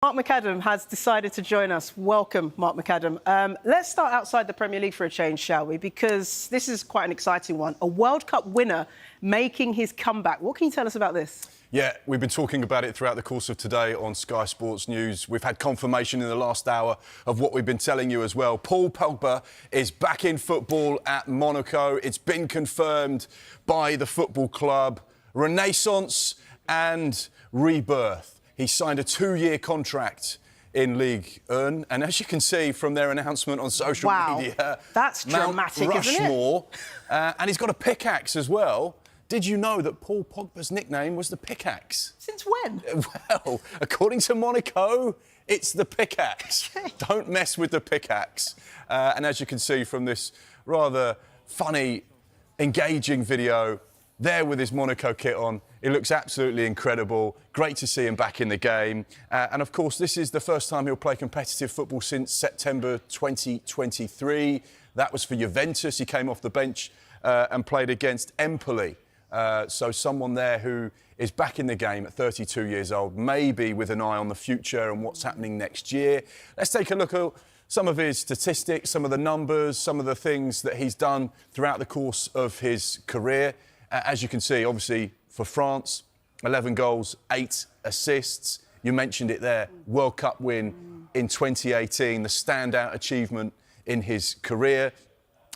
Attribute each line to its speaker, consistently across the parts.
Speaker 1: Mark McAdam has decided to join us. Welcome, Mark McAdam. Let's start outside the Premier League for a change, shall we? Because this is quite an exciting one. A World Cup winner making his comeback. What can you tell us about this?
Speaker 2: Yeah, we've been talking about it throughout the course of today on Sky Sports News. We've had confirmation in the last hour of what we've been telling you as well. Paul Pogba is back in football at Monaco. It's been confirmed by the football club. Renaissance and rebirth. He signed a 2-year contract in Ligue 1, and as you can see from their announcement on social media...
Speaker 1: That's dramatic,
Speaker 2: Mount
Speaker 1: isn't
Speaker 2: Rushmore,
Speaker 1: it?
Speaker 2: And he's got a pickaxe as well. Did you know that Paul Pogba's nickname was the Pickaxe?
Speaker 1: Since when?
Speaker 2: Well, according to Monaco, it's the Pickaxe.
Speaker 1: Okay.
Speaker 2: Don't mess with the Pickaxe. And as you can see from this rather funny, engaging video, there with his Monaco kit on, he looks absolutely incredible. Great to see him back in the game. And of course, this is the first time he'll play competitive football since September 2023. That was for Juventus. He came off the bench and played against Empoli. So someone there who is back in the game at 32 years old, maybe with an eye on the future and what's happening next year. Let's take a look at some of his statistics, some of the numbers, some of the things that he's done throughout the course of his career. As you can see, obviously, for France, 11 goals, 8 assists. You mentioned it there, World Cup win in 2018, the standout achievement in his career.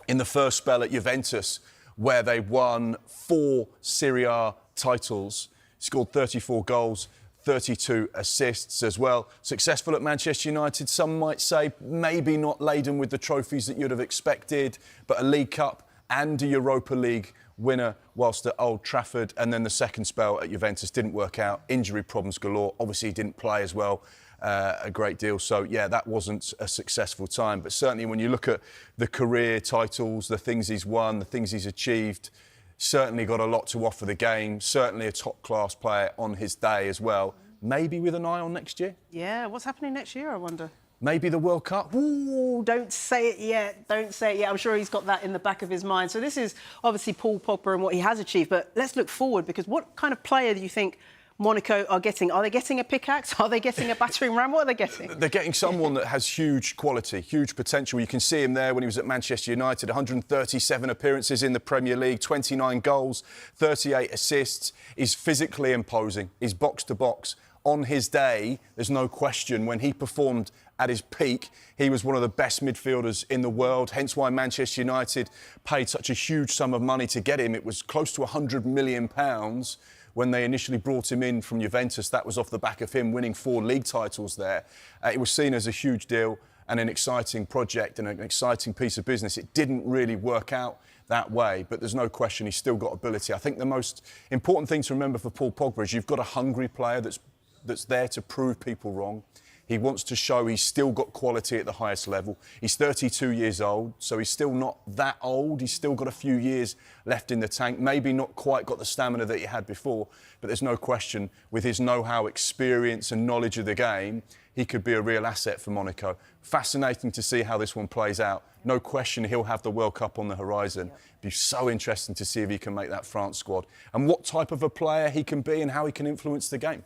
Speaker 2: In the first spell at Juventus, where they won 4 Serie A titles, scored 34 goals, 32 assists as well. Successful at Manchester United, some might say, maybe not laden with the trophies that you'd have expected, but a League Cup and a Europa League winner whilst at Old Trafford. And then the second spell at Juventus didn't work out. Injury problems galore. Obviously, he didn't play as well a great deal. So, yeah, that wasn't a successful time. But certainly when you look at the career titles, the things he's won, the things he's achieved, certainly got a lot to offer the game. Certainly a top-class player on his day as well. Maybe with an eye on next year?
Speaker 1: Yeah, what's happening next year, I wonder?
Speaker 2: Maybe the World Cup?
Speaker 1: Ooh, don't say it yet. Don't say it yet. I'm sure he's got that in the back of his mind. So this is obviously Paul Pogba and what he has achieved. But let's look forward, because what kind of player do you think Monaco are getting? Are they getting a pickaxe? Are they getting a battering ram? What are they getting?
Speaker 2: They're getting someone that has huge quality, huge potential. You can see him there when he was at Manchester United, 137 appearances in the Premier League, 29 goals, 38 assists. He's physically imposing. He's box to box. On his day, there's no question, when he performed at his peak, he was one of the best midfielders in the world, hence why Manchester United paid such a huge sum of money to get him. It was close to £100 million when they initially brought him in from Juventus. That was off the back of him winning 4 league titles there. It was seen as a huge deal and an exciting project and an exciting piece of business. It didn't really work out that way, but there's no question he's still got ability. I think the most important thing to remember for Paul Pogba is you've got a hungry player that's there to prove people wrong. He wants to show he's still got quality at the highest level. He's 32 years old, so he's still not that old. He's still got a few years left in the tank. Maybe not quite got the stamina that he had before, but there's no question, with his know-how, experience and knowledge of the game, he could be a real asset for Monaco. Fascinating to see how this one plays out. No question he'll have the World Cup on the horizon. It'd be so interesting to see if he can make that France squad and what type of a player he can be and how he can influence the game.